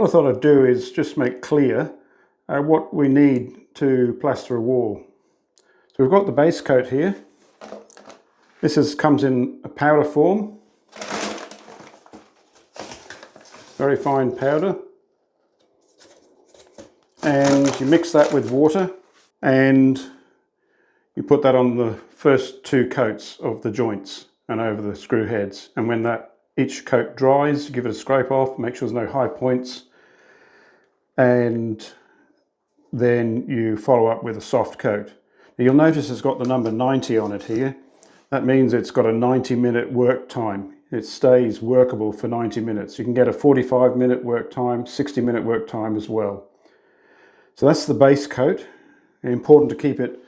what I thought I'd do is just make clear what we need to plaster a wall. So we've got the base coat here. This comes in a powder form, very fine powder, and you mix that with water and you put that on the first 2 coats of the joints and over the screw heads, and when each coat dries, give it a scrape off, make sure there's no high points, and then you follow up with a soft coat. Now you'll notice it's got the number 90 on it here. That means it's got a 90-minute work time. It stays workable for 90 minutes. You can get a 45-minute work time, 60-minute work time as well. So that's the base coat. Important to keep it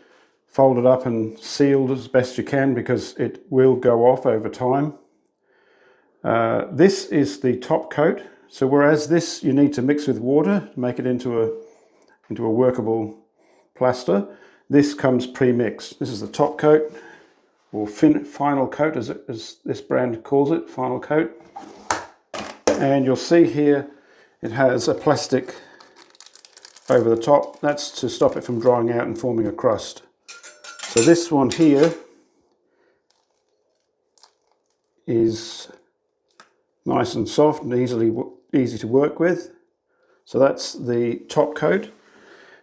folded up and sealed as best you can because it will go off over time. This is the top coat. So whereas this you need to mix with water to make it into a workable plaster, this comes pre-mixed. This is the top coat, or final coat as this brand calls it, final coat. And you'll see here it has a plastic over the top. That's to stop it from drying out and forming a crust. So this one here is nice and soft and easy to work with. So that's the top coat.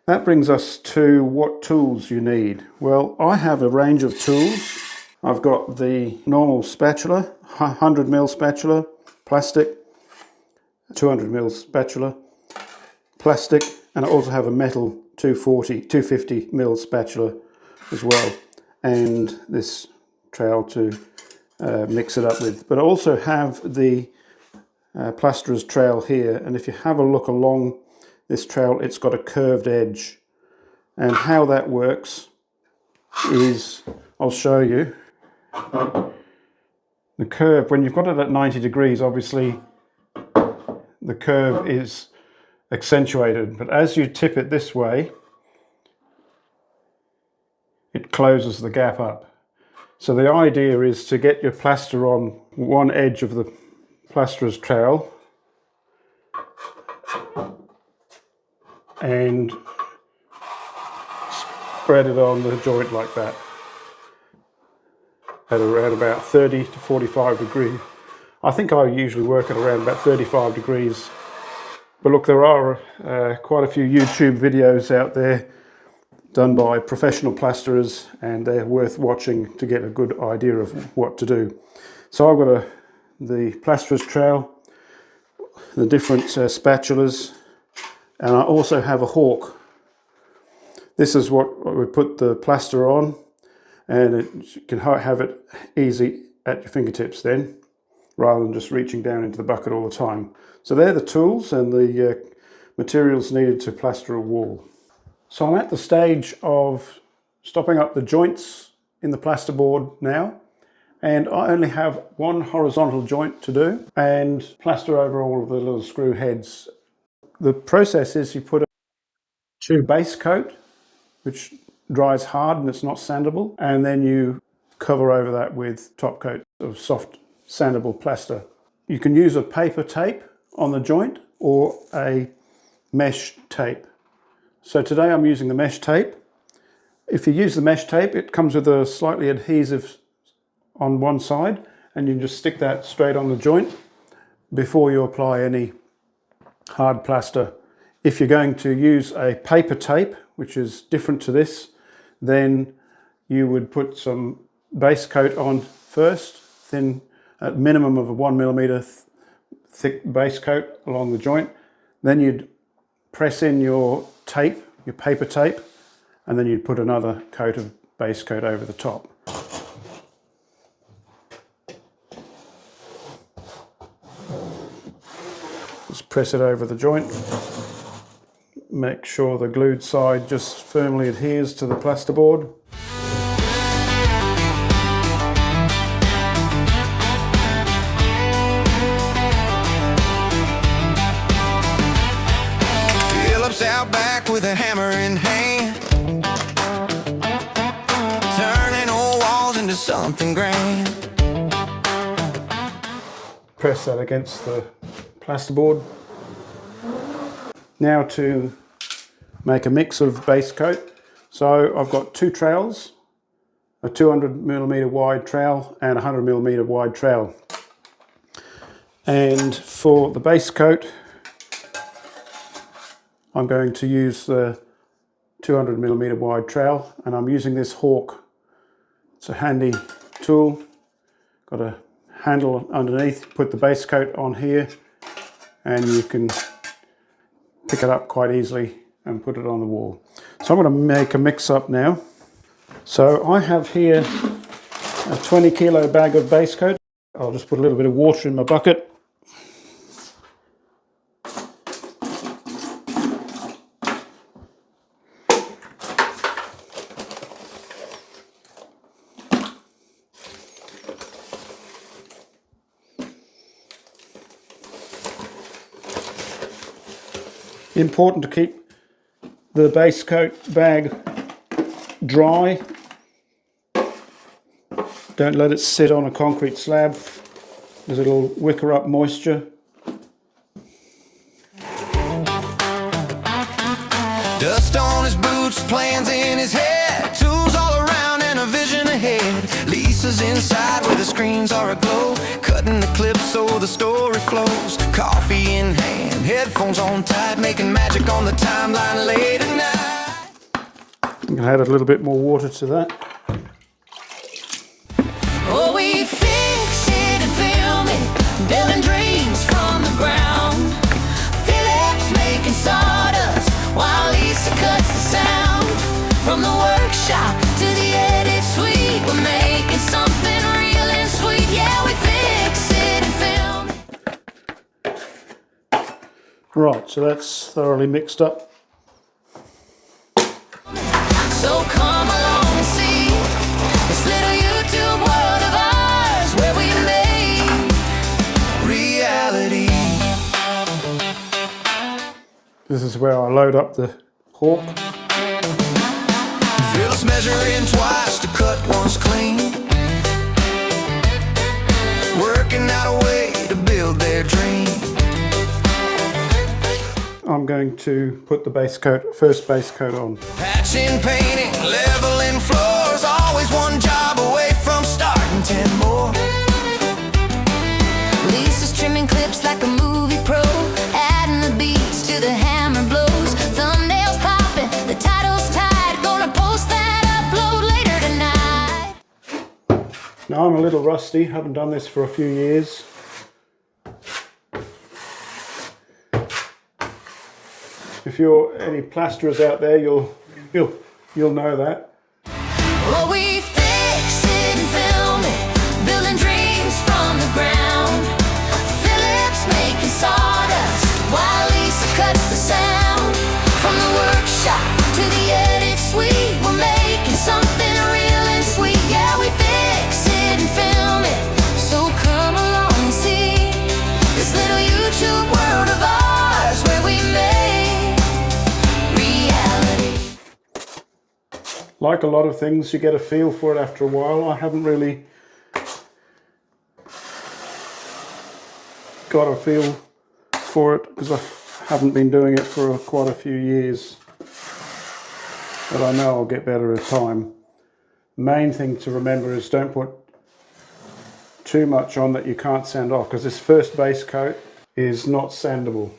That brings us to what tools you need. Well, I have a range of tools. I've got the normal spatula, 100mm spatula, plastic, 200mm spatula, plastic, and I also have a metal 250mm spatula as well, and this trowel to mix it up with. But I also have the Plasterer's trowel here, and if you have a look along this trowel, it's got a curved edge, and how that works is, I'll show you. The curve, when you've got it at 90 degrees, obviously the curve is accentuated, but as you tip it this way, it closes the gap up. So the idea is to get your plaster on one edge of the Plasterer's trowel and spread it on the joint like that at around about 30 to 45 degrees. I think I usually work at around about 35 degrees. But look, there are quite a few YouTube videos out there done by professional plasterers, and they're worth watching to get a good idea of what to do. So I've got the Plasterer's trowel, the different spatulas, and I also have a hawk. This is what we put the plaster on, and you can have it easy at your fingertips then, rather than just reaching down into the bucket all the time. So they're the tools and the materials needed to plaster a wall. So I'm at the stage of stopping up the joints in the plasterboard now, and I only have one horizontal joint to do and plaster over all of the little screw heads. The process is you put to base coat, which dries hard and it's not sandable, and then you cover over that with top coat of soft sandable plaster. You can use a paper tape on the joint or a mesh tape. So today I'm using the mesh tape. If you use the mesh tape, it comes with a slightly adhesive on one side, and you just stick that straight on the joint before you apply any hard plaster. If you're going to use a paper tape, which is different to this, then you would put some base coat on first, then at minimum of a 1mm thick base coat along the joint. Then you'd press in your tape, your paper tape, and then you'd put another coat of base coat over the top. Just press it over the joint. Make sure the glued side just firmly adheres to the plasterboard. Out back with a hammer in hand, turning old walls into something grand. Press that against the plasterboard. Now to make a mix of base coat. So I've got two trowels, a 200mm wide trowel and a 100mm wide trowel. And for the base coat, I'm going to use the 200mm wide trowel, and I'm using this Hawk. It's a handy tool, got a handle underneath. Put the base coat on here and you can pick it up quite easily and put it on the wall. So I'm going to make a mix up now. So I have here a 20 kilo bag of base coat. I'll just put a little bit of water in my bucket. Important to keep the base coat bag dry. Don't let it sit on a concrete slab, because it'll wicker up moisture. Dust on his boots, plans in his head, tools all around and a vision ahead. Lisa's inside where the screens are aglow, cutting the clips so the story flows. Coffee in hand, headphones on tight, making magic on the timeline late at night. I'm going to add a little bit more water to that. Oh, we fix it and film it, building dreams from the ground. Phillips making sawdust while Lisa cuts the sound. From the workshop to the edit suite, we're making something real and sweet. Yeah, we fix it and film it. Right, so that's thoroughly mixed up. So come along and see this little YouTube world of ours where we made reality. This is where I load up the Hawk. Phil's measuring twice to cut once clean, working out a way to build their dream. I'm going to put the base coat, first base coat on. Patching, painting, leveling floors, always one job away from starting 10 more. Lisa's trimming clips like a movie pro, adding the beats to the hammer blows. Thumbnails popping, the title's tied, gonna post that upload later tonight. Now I'm a little rusty, haven't done this for a few years. If you're any plasterers out there, you'll know that. Oh, we fix it and film it, building dreams from the ground. Phillips making sawdust while Lisa cuts the sound. From the workshop to the edit suite, we're making something real and sweet. Yeah, we fix it and film it. So come along and see this little YouTube world of ours where we make reality. Like a lot of things, you get a feel for it after a while. I haven't really got a feel for it because I haven't been doing it for quite a few years. But I know I'll get better with time. Main thing to remember is don't put too much on that you can't sand off, because this first base coat is not sandable.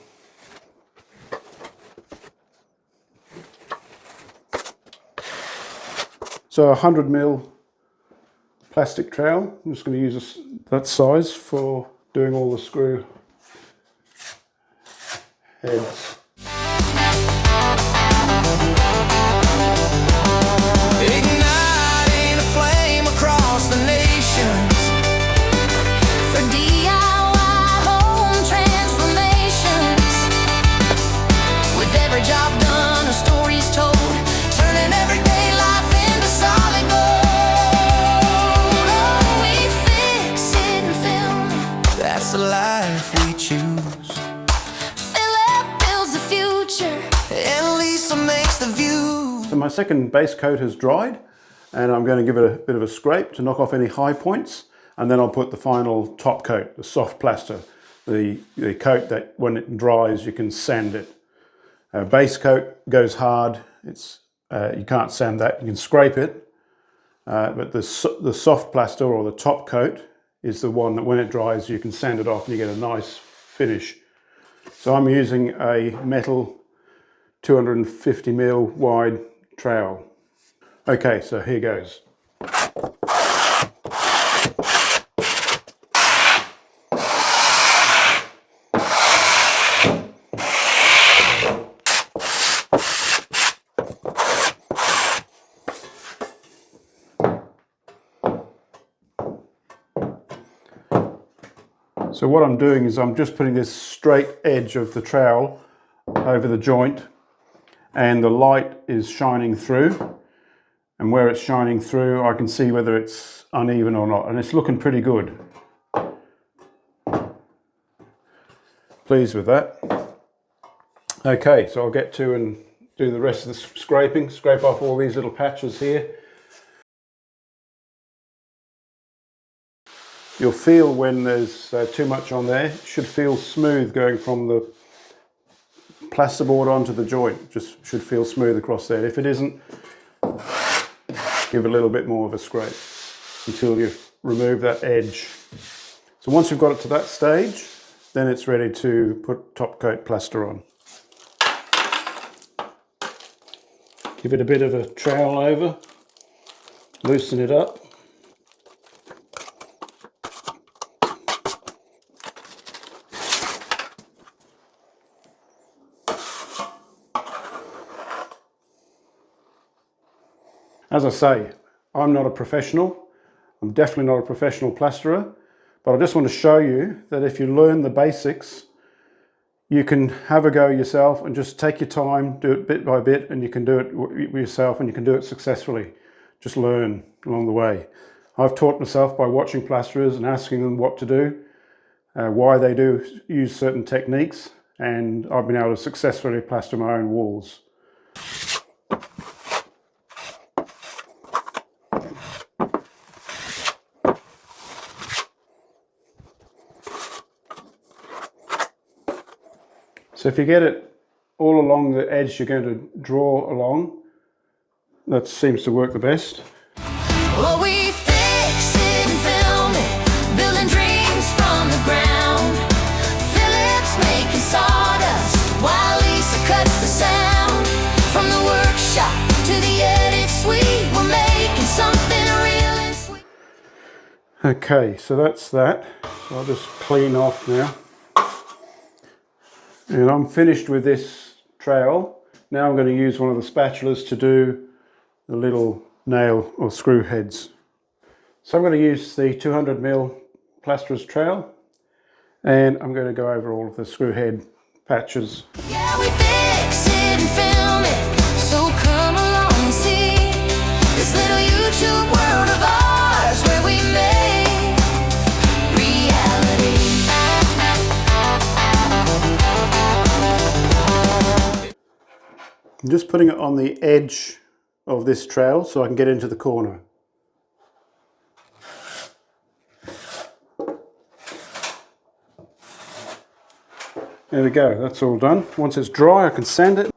So a 100mm plastic trowel. I'm just going to use that size for doing all the screw heads. Igniting a flame across the nations. For DIY home transformations, with every job done, a story's told, turning everyday life into solid gold. Oh, we fix it and film it. That's the life we choose. Philip builds the future. And Lisa makes the view. So my second base coat has dried, and I'm going to give it a bit of a scrape to knock off any high points, and then I'll put the final top coat, the soft plaster, the coat that when it dries you can sand it. Base coat goes hard. It's you can't sand that. You can scrape it, but the soft plaster or the top coat is the one that when it dries you can sand it off and you get a nice finish. So I'm using a metal 250mm wide trowel. Okay, so here goes. So what I'm doing is I'm just putting this straight edge of the trowel over the joint, and the light is shining through, and where it's shining through I can see whether it's uneven or not, and it's looking pretty good. Pleased with that. Okay, so I'll get to and do the rest of the scraping, scrape off all these little patches here. You'll feel when there's too much on there. It should feel smooth going from the plasterboard onto the joint. Just should feel smooth across there. If it isn't, give it a little bit more of a scrape until you remove that edge. So once you've got it to that stage, then it's ready to put top coat plaster on. Give it a bit of a trowel over, loosen it up. As I say, I'm not a professional. I'm definitely not a professional plasterer, but I just want to show you that if you learn the basics, you can have a go yourself and just take your time, do it bit by bit, and you can do it yourself and you can do it successfully. Just learn along the way. I've taught myself by watching plasterers and asking them what to do, why they do use certain techniques, and I've been able to successfully plaster my own walls. So if you get it all along the edge you're going to draw along, that seems to work the best. Well, we fix it and film it, building dreams from the ground. Phillips making sawdust while Lisa cuts the sound. From the workshop to the edit suite, we're making something real and sweet. Okay, so that's that. So I'll just clean off now. And I'm finished with this trowel. Now I'm going to use one of the spatulas to do the little nail or screw heads. So I'm going to use the 200mm Plasterer's trowel, and I'm going to go over all of the screw head patches. Yeah, we fix it and film it, so come along and see this little YouTube world of ours where we make reality. I'm just putting it on the edge of this trowel so I can get into the corner. There we go, that's all done. Once it's dry I can sand it.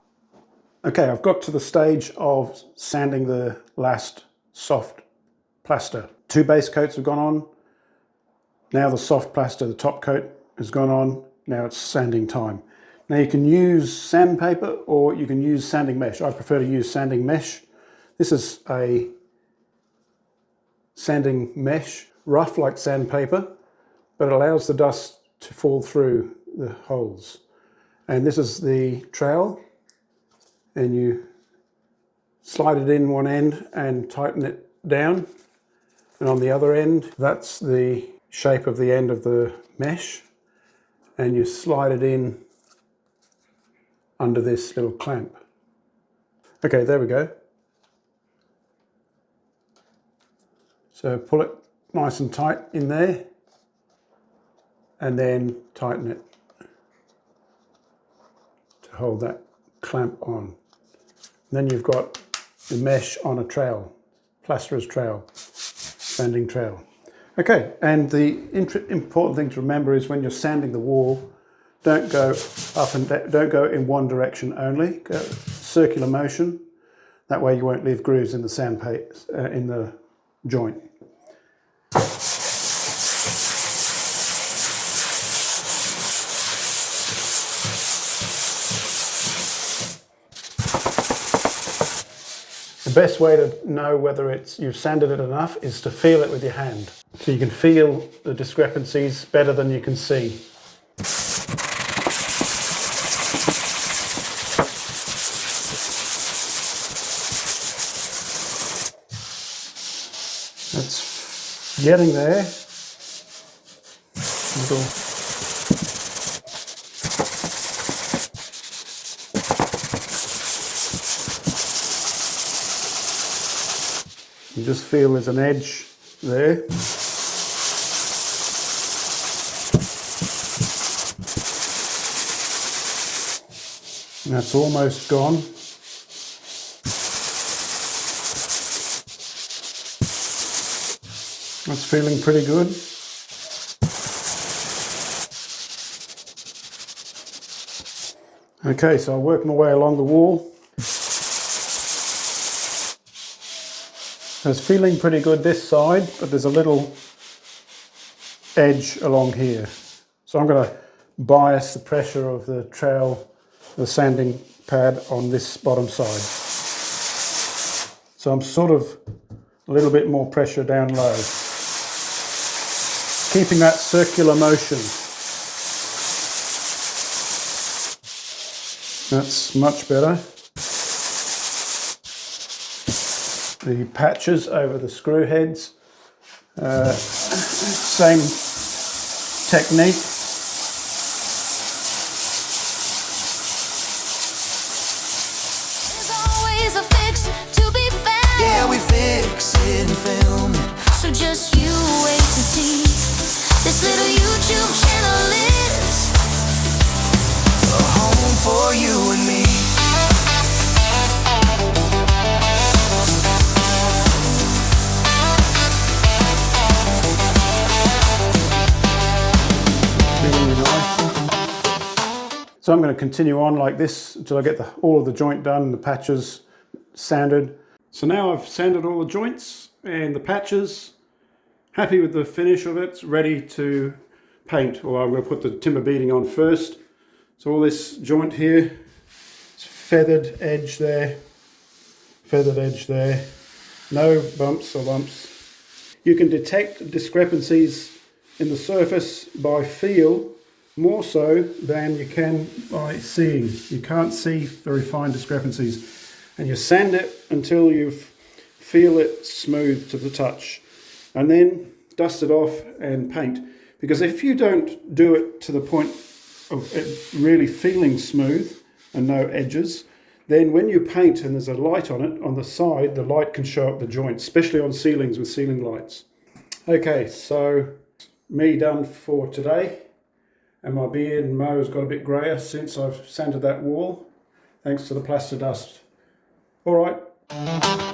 Okay, I've got to the stage of sanding the last soft plaster. 2 base coats have gone on. Now the soft plaster, the top coat, has gone on. Now it's sanding time. Now you can use sandpaper or you can use sanding mesh. I prefer to use sanding mesh. This is a sanding mesh, rough like sandpaper, but it allows the dust to fall through the holes. And this is the trowel, and you slide it in one end and tighten it down. And on the other end, that's the shape of the end of the mesh, and you slide it in under this little clamp. Okay, there we go. So pull it nice and tight in there and then tighten it to hold that clamp on. And then you've got the mesh on a trowel, Plasterer's trowel, sanding trowel. Okay, and the important thing to remember is when you're sanding the wall, don't go up and down, don't go in one direction only. Go circular motion. That way you won't leave grooves in the in the joint. The best way to know whether you've sanded it enough is to feel it with your hand. So you can feel the discrepancies better than you can see. It's getting there. You just feel there's an edge there. And that's almost gone. That's feeling pretty good. Okay, so I'll work my way along the wall. It's feeling pretty good this side, but there's a little edge along here. So I'm going to bias the pressure of the trowel, the sanding pad on this bottom side. So I'm sort of a little bit more pressure down low. Keeping that circular motion. That's much better. The patches over the screw heads, same technique. There's always a fix to be found. Yeah, we fix it and film it. So just you wait to see. This little YouTube channel is A home for you and me. So I'm going to continue on like this until I get all of the joint done and the patches sanded. So now I've sanded all the joints and the patches. Happy with the finish of it. It's ready to paint. Well, I'm going to put the timber beading on first. So all this joint here, it's feathered edge there, feathered edge there. No bumps or lumps. You can detect discrepancies in the surface by feel more so than you can by seeing. You can't see very fine discrepancies. And you sand it until you feel it smooth to the touch. And then dust it off and paint. Because if you don't do it to the point of it really feeling smooth and no edges, then when you paint and there's a light on it, on the side, the light can show up the joint, especially on ceilings with ceiling lights. Okay, so me done for today. And my beard and mo's got a bit grayer since I've sanded that wall, thanks to the plaster dust. All right.